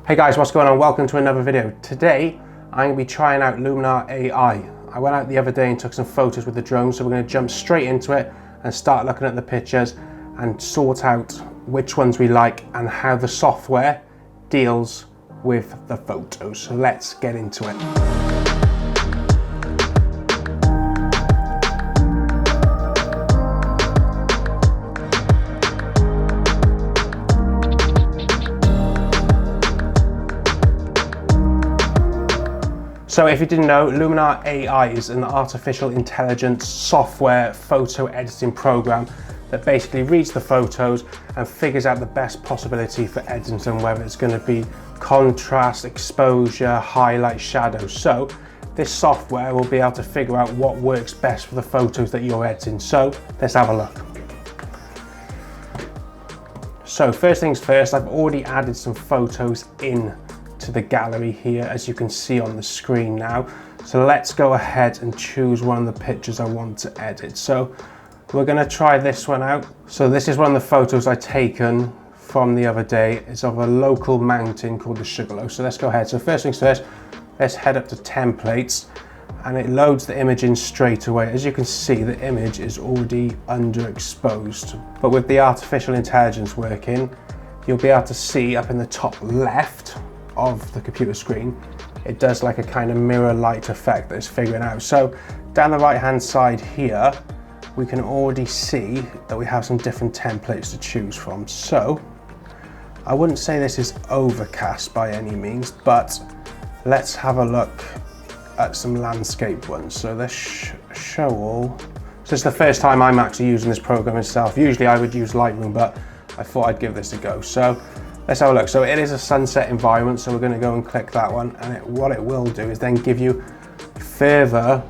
Hey guys, what's going on? Welcome to another video. Today, I'm going to be trying out LUMINAR Ai. I went out the other day and took some photos with the drone, so we're going to jump straight into it and start looking at the pictures and sort out which ones we like and how the software deals with the photos. So let's get into it. So if you didn't know, LUMINAR Ai is an artificial intelligence software photo editing program that basically reads the photos and figures out the best possibility for editing them, whether it's going to be contrast, exposure, highlight, shadow. So this software will be able to figure out what works best for the photos that you're editing. So let's have a look. So first things first, I've already added some photos in to the gallery here, as you can see on the screen now. So let's go ahead and choose one of the pictures I want to edit. So we're going to try this one out. So this is one of the photos I've taken from the other day. It's of a local mountain called the Sugarloaf. So let's go ahead. So first things first, let's head up to templates and it loads the image in straight away. As you can see, the image is already underexposed, but with the artificial intelligence working, you'll be able to see up in the top left of the computer screen, it does like a kind of mirror light effect that it's figuring out. So down the right hand side here, we can already see that we have some different templates to choose from. So I wouldn't say this is overcast by any means, but let's have a look at some landscape ones. So let's show all. So it's the first time I'm actually using this program itself. Usually I would use Lightroom, but I thought I'd give this a go. So let's have a look. So it is a sunset environment, so we're going to go and click that one, and what it will do is then give you further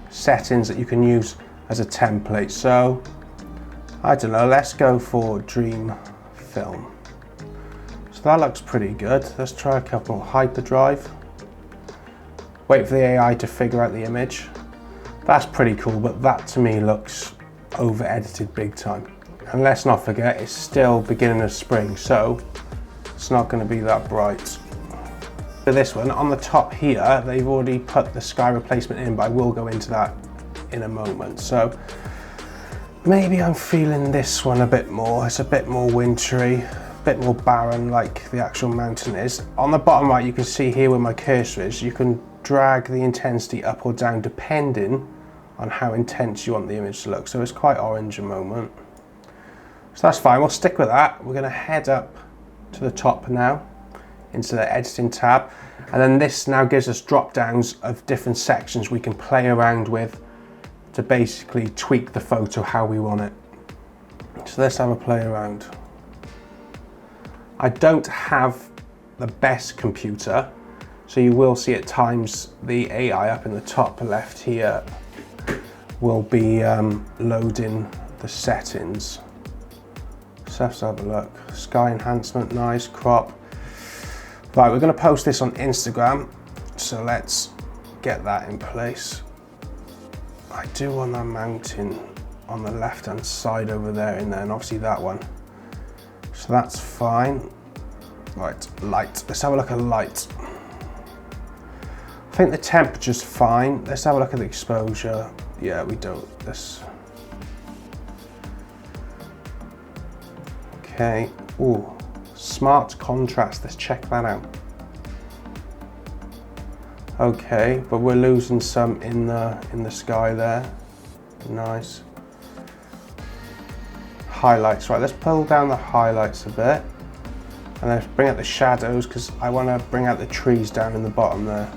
settings that you can use as a template. So I don't know, let's go for dream film. So that looks pretty good. Let's try a couple. Hyperdrive. Wait for the AI to figure out the image. That's pretty cool, but that to me looks over edited big time. And let's not forget, it's still beginning of spring, so it's not going to be that bright. For this one, on the top here, they've already put the sky replacement in, but I will go into that in a moment. So maybe I'm feeling this one a bit more. It's a bit more wintry, a bit more barren like the actual mountain is. On the bottom right, you can see here where my cursor is, you can drag the intensity up or down depending on how intense you want the image to look. So it's quite orange a moment. So that's fine, we'll stick with that. We're going to head up to the top now into the editing tab, and then this now gives us drop downs of different sections we can play around with to basically tweak the photo how we want it. So let's have a play around. I don't have the best computer, so you will see at times the AI up in the top left here will be loading the settings. So let's have a look. Sky enhancement, nice. Crop. Right, we're going to post this on Instagram, so let's get that in place. I do want that mountain on the left hand side over there in there, and obviously that one. So that's fine. Right, light. Let's have a look at light. I think the temperature's fine. Let's have a look at the exposure. Yeah, we don't. Okay, ooh, smart contrast, let's check that out. Okay, but we're losing some in the sky there. Nice. Highlights, right, let's pull down the highlights a bit. And let's bring out the shadows, because I want to bring out the trees down in the bottom there.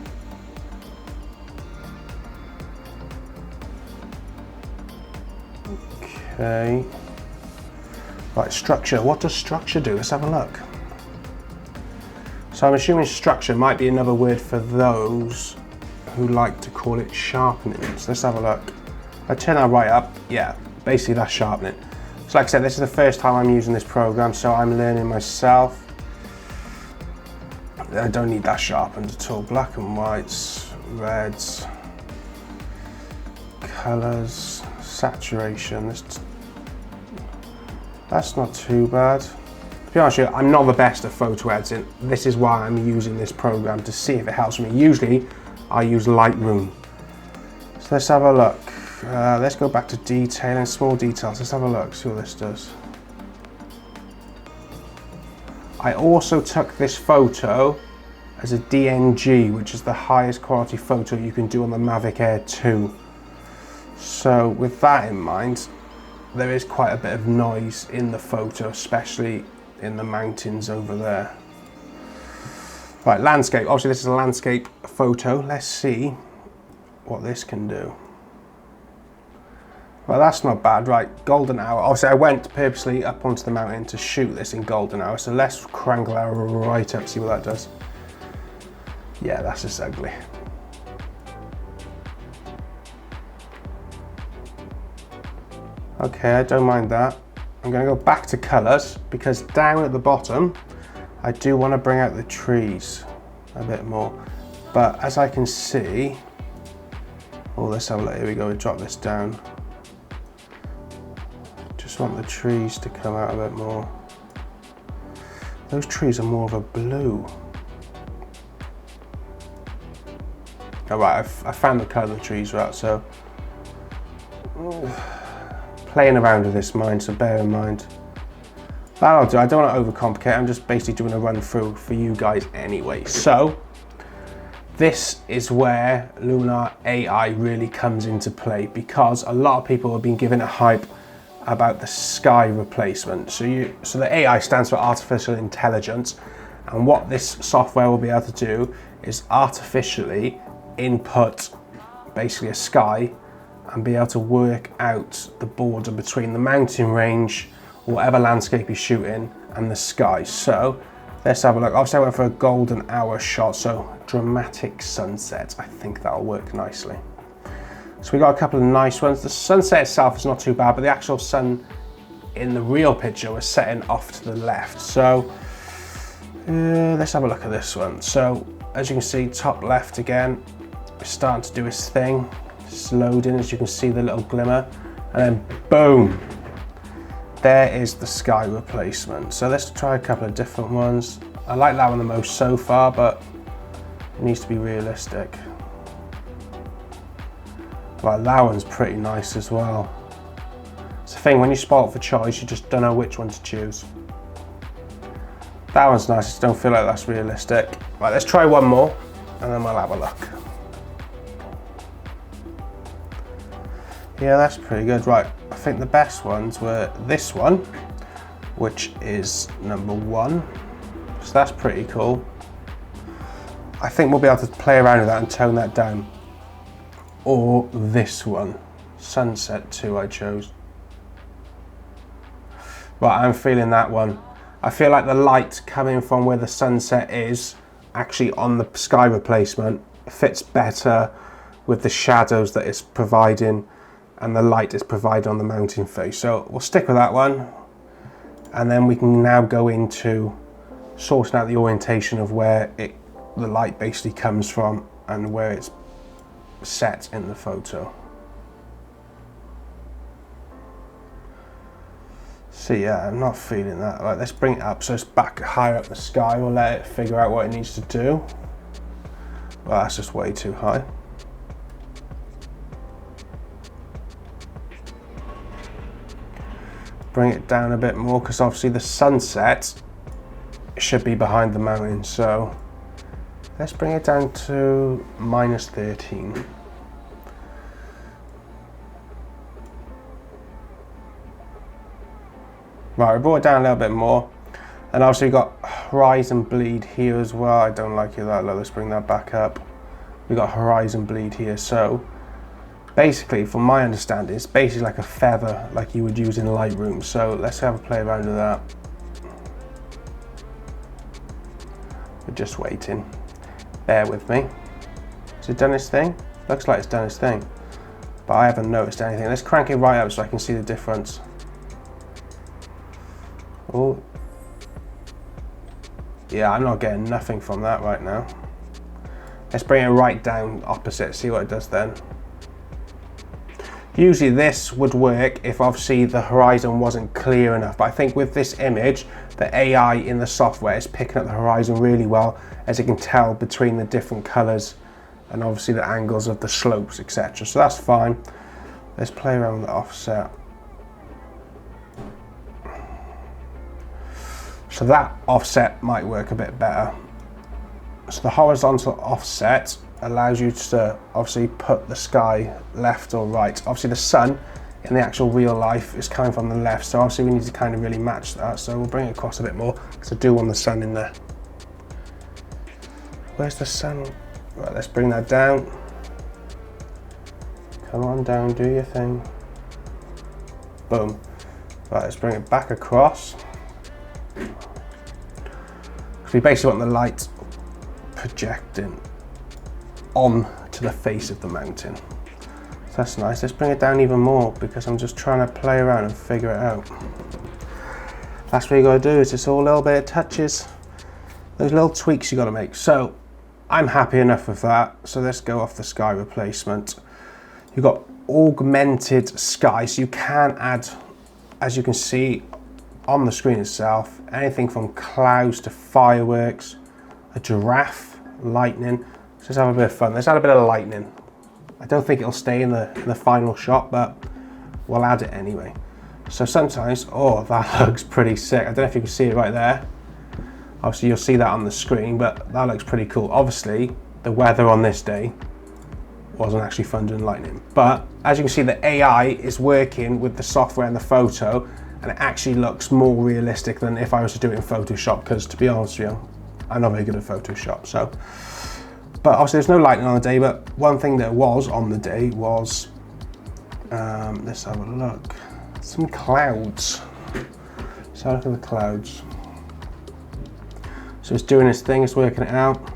Okay. Right, structure. What does structure do? Let's have a look. So I'm assuming structure might be another word for those who like to call it sharpening. So let's have a look. I turn that right up. Yeah, basically that's sharpening. So like I said, this is the first time I'm using this program, so I'm learning myself. I don't need that sharpened at all. Black and whites, reds, colors, saturation. That's not too bad. To be honest with you, I'm not the best at photo editing. This is why I'm using this program, to see if it helps me. Usually, I use Lightroom. So let's have a look. Let's go back to detailing, small details. Let's have a look, see what this does. I also took this photo as a DNG, which is the highest quality photo you can do on the Mavic Air 2. So with that in mind, there is quite a bit of noise in the photo, especially in the mountains over there. Right, landscape. Obviously this is a landscape photo. Let's see what this can do. Well, that's not bad. Right, golden hour. Obviously I went purposely up onto the mountain to shoot this in golden hour, so let's crank that right up, see what that does. Yeah, that's just ugly. Okay, I don't mind that. I'm going to go back to colours, because down at the bottom I do want to bring out the trees a bit more. But as I can see, oh, let's have a look. Here we go, we drop this down. Just want the trees to come out a bit more. Those trees are more of a blue. Alright, I found the colour of the trees right, so playing around with this mind, so bear in mind. That'll do. I don't want to overcomplicate. I'm just basically doing a run through for you guys anyway. So this is where LUMINAR AI really comes into play, because a lot of people have been giving it hype about the sky replacement. So the AI stands for artificial intelligence, and what this software will be able to do is artificially input basically a sky and be able to work out the border between the mountain range, whatever landscape you're shooting, and the sky. So let's have a look. Obviously I went for a golden hour shot, so dramatic sunset. I think that'll work nicely. So we got a couple of nice ones. The sunset itself is not too bad, but the actual sun in the real picture was setting off to the left. So let's have a look at this one. So as you can see, top left again, it's starting to do its thing. It's loading, as you can see the little glimmer, and then boom, there is the sky replacement. So let's try a couple of different ones. I like that one the most so far, but it needs to be realistic. Right, that one's pretty nice as well. It's the thing, when you spot for choice, you just don't know which one to choose. That one's nice, I just don't feel like that's realistic. Right, let's try one more, and then we'll have a look. Yeah, that's pretty good. Right, I think the best ones were this one, which is number 1. So that's pretty cool. I think we'll be able to play around with that and tone that down. Or this one, Sunset 2 I chose. Right, I'm feeling that one. I feel like the light coming from where the sunset is actually on the sky replacement fits better with the shadows that it's providing and the light is provided on the mountain face. So we'll stick with that one, and then we can now go into sorting out the orientation of where the light basically comes from and where it's set in the photo. So yeah, I'm not feeling that. Right, let's bring it up so it's back higher up the sky. We'll let it figure out what it needs to do. Well, that's just way too high. Bring it down a bit more, because obviously the sunset should be behind the mountain. So let's bring it down to -13. Right, we brought it down a little bit more. And obviously we've got horizon bleed here as well. I don't like it that low. Let's bring that back up. We've got horizon bleed here. So basically, from my understanding, it's basically like a feather like you would use in Lightroom. So let's have a play around with that. We're just waiting. Bear with me. Has it done its thing? Looks like it's done its thing, but I haven't noticed anything. Let's crank it right up so I can see the difference. Oh, yeah, I'm not getting nothing from that right now. Let's bring it right down opposite, see what it does then. Usually this would work if obviously the horizon wasn't clear enough, but I think with this image, the AI in the software is picking up the horizon really well, as it can tell between the different colors and obviously the angles of the slopes, etc. So that's fine. Let's play around with the offset. So that offset might work a bit better. So the horizontal offset allows you to obviously put the sky left or right. Obviously the sun in the actual real life is coming from the left, so obviously we need to kind of really match that. So we'll bring it across a bit more, because I do want the sun in there. Where's the sun? Right, let's bring that down. Come on down, do your thing. Boom. Right, let's bring it back across. So we basically want the light projecting on to the face of the mountain. So that's nice. Let's bring it down even more, because I'm just trying to play around and figure it out. That's what you gotta do, is just all a little bit of touches, those little tweaks you gotta make. So I'm happy enough with that. So let's go off the sky replacement. You've got augmented sky, so you can add, as you can see on the screen itself, anything from clouds to fireworks, a giraffe, lightning. Let's just have a bit of fun. Let's add a bit of lightning. I don't think it'll stay in the final shot, but we'll add it anyway. So sometimes, oh, that looks pretty sick. I don't know if you can see it right there. Obviously you'll see that on the screen, but that looks pretty cool. Obviously the weather on this day wasn't actually thunder and lightning, but as you can see, the AI is working with the software and the photo, and it actually looks more realistic than if I was to do it in Photoshop, because to be honest with you, I'm not very good at Photoshop. So, but obviously there's no lightning on the day, but one thing that was on the day was, let's have a look, some clouds. Let's have a look at the clouds. So it's doing its thing, it's working it out.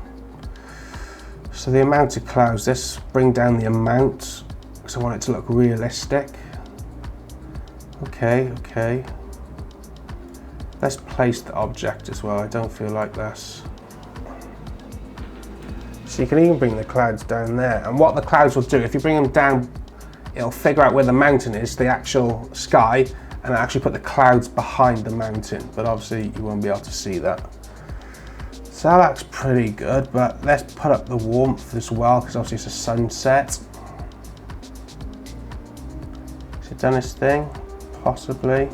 So the amount of clouds, let's bring down the amount, because I want it to look realistic. Okay, okay. Let's place the object as well. I don't feel like this. So you can even bring the clouds down there. And what the clouds will do, if you bring them down, it'll figure out where the mountain is, the actual sky, and it'll actually put the clouds behind the mountain. But obviously you won't be able to see that. So that looks pretty good, but let's put up the warmth as well, because obviously it's a sunset. Has it done its thing? Possibly.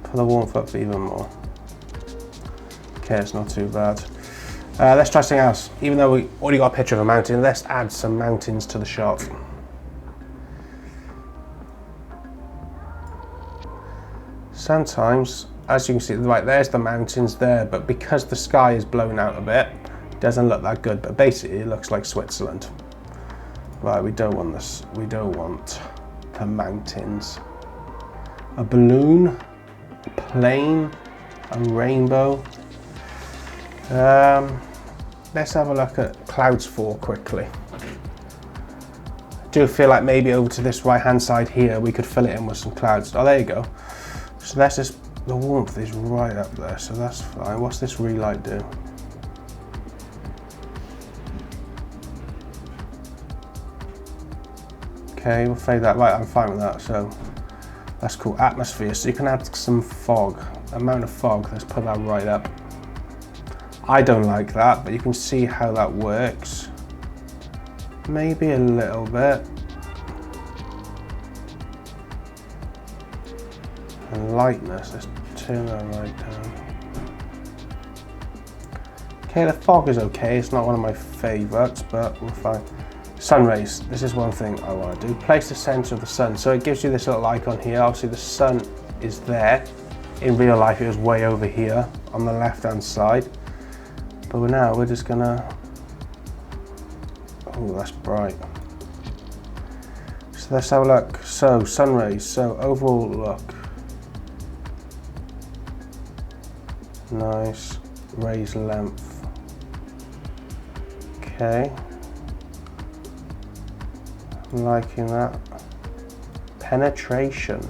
Put the warmth up even more. Okay, it's not too bad. Let's try something else. Even though we already got a picture of a mountain, let's add some mountains to the shot. Sometimes, as you can see, right, there's the mountains there, but because the sky is blown out a bit, it doesn't look that good, but basically it looks like Switzerland. Right, we don't want this. We don't want the mountains. A balloon, a plane, a rainbow. Let's have a look at clouds 4 quickly. I do feel like maybe over to this right hand side here we could fill it in with some clouds. Oh, there you go. So that's just, the warmth is right up there, so that's fine. What's this relight do? Okay, we'll fade that. Right, I'm fine with that. So that's cool. Atmosphere. So you can add some fog. Amount of fog. Let's put that right up. I don't like that, but you can see how that works. Maybe a little bit. And lightness. Let's turn that right down. Okay, the fog is okay. It's not one of my favorites, but we're fine. Sun rays, this is one thing I want to do. Place the center of the sun. So it gives you this little icon here. Obviously the sun is there. In real life it was way over here on the left hand side. But now we're just gonna, oh, that's bright. So let's have a look. So sun rays, so overall look. Nice, rays length. Okay. I'm liking that. Penetration.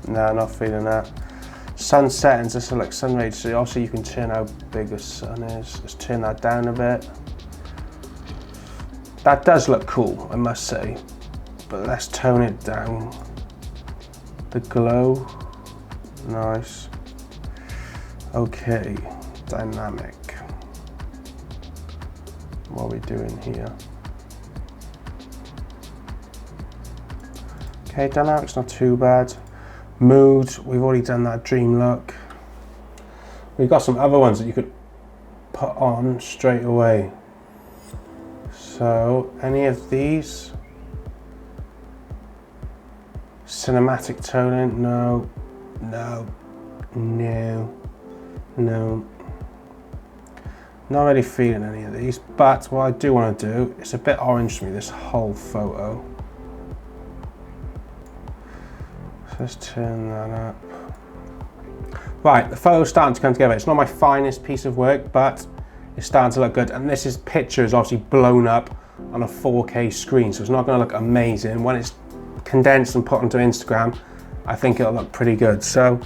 No, not feeling that. Sun settings, this is like sun rays, so also you can turn how big the sun is. Let's turn that down a bit. That does look cool, I must say. But let's tone it down. The glow, nice. Okay, dynamic. What are we doing here? Okay, dynamic's not too bad. Mood, we've already done that dream look. We've got some other ones that you could put on straight away. So, any of these? Cinematic toning, no, no, no, no. Not really feeling any of these, but what I do want to do, it's a bit orange to me, this whole photo. So let's turn that up. Right, the photo's starting to come together. It's not my finest piece of work, but it's starting to look good. And this picture is obviously blown up on a 4K screen, so it's not going to look amazing. When it's condensed and put onto Instagram, I think it'll look pretty good. So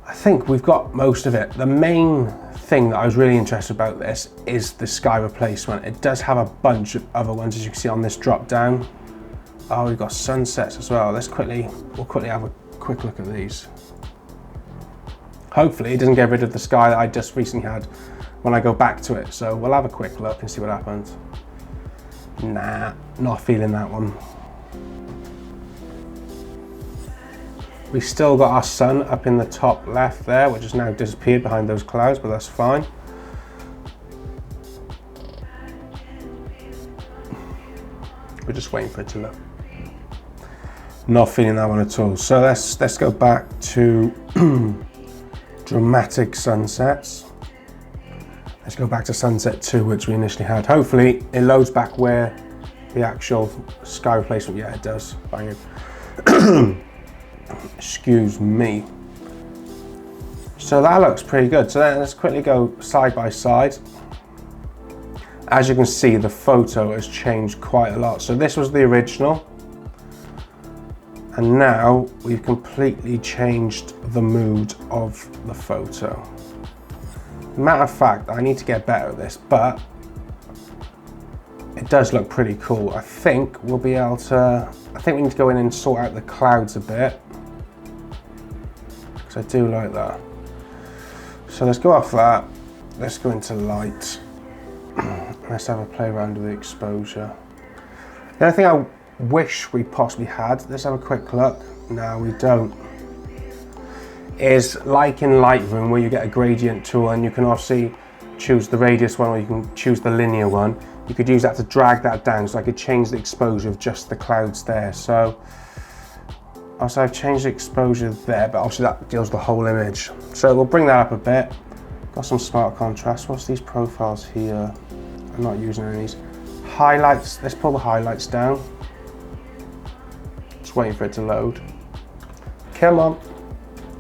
I think we've got most of it. The main thing that I was really interested about this is the sky replacement. It does have a bunch of other ones, as you can see on this drop down. Oh, we've got sunsets as well. We'll quickly have a quick look at these. Hopefully it doesn't get rid of the sky that I just recently had when I go back to it. So we'll have a quick look and see what happens. Nah, not feeling that one. We've still got our sun up in the top left there, which has now disappeared behind those clouds, but that's fine. We're just waiting for it to look. Not feeling that one at all. So let's go back to dramatic sunsets. Let's go back to sunset 2, which we initially had. Hopefully it loads back where the actual sky replacement, yeah, it does. Bang it. Excuse me. So that looks pretty good. So then let's quickly go side by side. As you can see, the photo has changed quite a lot. So this was the original, and now we've completely changed the mood of the photo. Matter of fact, I need to get better at this, but it does look pretty cool. I think we'll be able to, I think we need to go in and sort out the clouds a bit, because I do like that. So let's go off that, let's go into light. Let's have a play around with the exposure. The only thing I wish we possibly had, let's have a quick look. No, we don't. Is like in Lightroom, where you get a gradient tool and you can obviously choose the radius one or you can choose the linear one. You could use that to drag that down, so I could change the exposure of just the clouds there. So also I've changed the exposure there, but obviously that deals with the whole image. So we'll bring that up a bit. Got some smart contrast. What's these profiles here? I'm not using any of these. Highlights, let's pull the highlights down. Just waiting for it to load. Come on,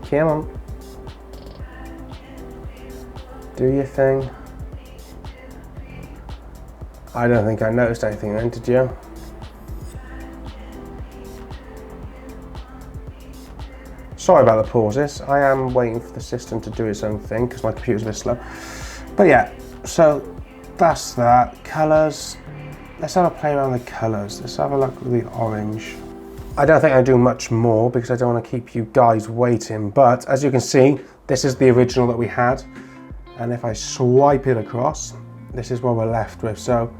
come on. Do your thing. I don't think I noticed anything then, did you? Sorry about the pauses. I am waiting for the system to do its own thing because my computer's a bit slow. But yeah, so that's that. Colours. Let's have a play around the colours. Let's have a look at the orange. I don't think I do much more because I don't want to keep you guys waiting. But as you can see, this is the original that we had. And if I swipe it across, this is what we're left with. So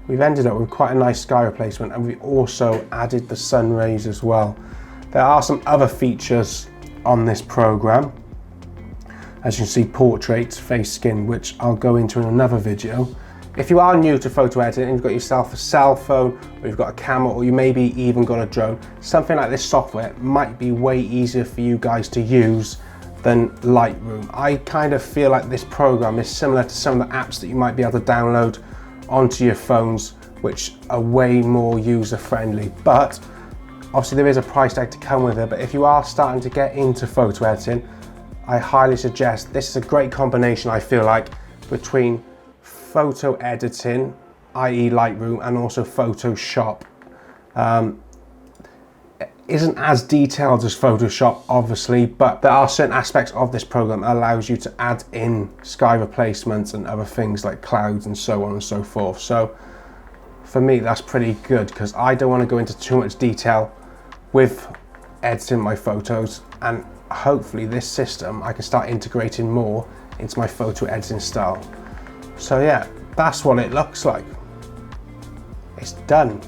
we've ended up with quite a nice sky replacement, and we also added the sun rays as well. There are some other features on this program. As you can see, portraits, face, skin, which I'll go into in another video. If you are new to photo editing, you've got yourself a cell phone, or you've got a camera, or you maybe even got a drone, something like this software might be way easier for you guys to use than Lightroom. I kind of feel like this program is similar to some of the apps that you might be able to download onto your phones, which are way more user-friendly. But obviously there is a price tag to come with it, but if you are starting to get into photo editing, I highly suggest this is a great combination, I feel like, between photo editing, i.e. Lightroom, and also Photoshop. It isn't as detailed as Photoshop, obviously, but there are certain aspects of this program that allows you to add in sky replacements and other things like clouds and so on and so forth. So for me that's pretty good, because I don't want to go into too much detail with editing my photos, and hopefully this system I can start integrating more into my photo editing style. So yeah, that's what it looks like. It's done.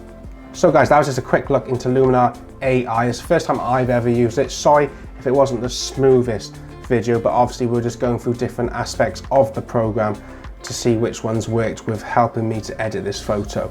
So guys, that was just a quick look into LUMINAR AI. It's the first time I've ever used it. Sorry if it wasn't the smoothest video, but obviously we're just going through different aspects of the program to see which ones worked with helping me to edit this photo.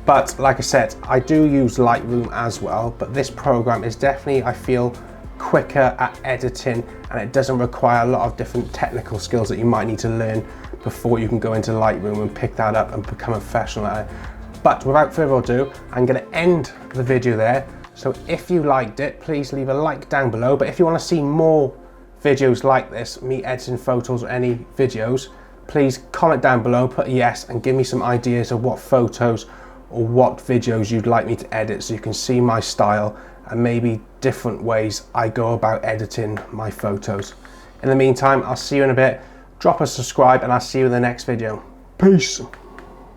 But like I said, I do use Lightroom as well, but this program is definitely, I feel, quicker at editing, and it doesn't require a lot of different technical skills that you might need to learn before you can go into Lightroom and pick that up and become a professional at it. But without further ado, I'm going to end the video there. So if you liked it, please leave a like down below. But if you want to see more videos like this, me editing photos or any videos, please comment down below, put a yes, and give me some ideas of what photos or what videos you'd like me to edit, so you can see my style and maybe different ways I go about editing my photos. In the meantime, I'll see you in a bit. Drop a subscribe and I'll see you in the next video. Peace.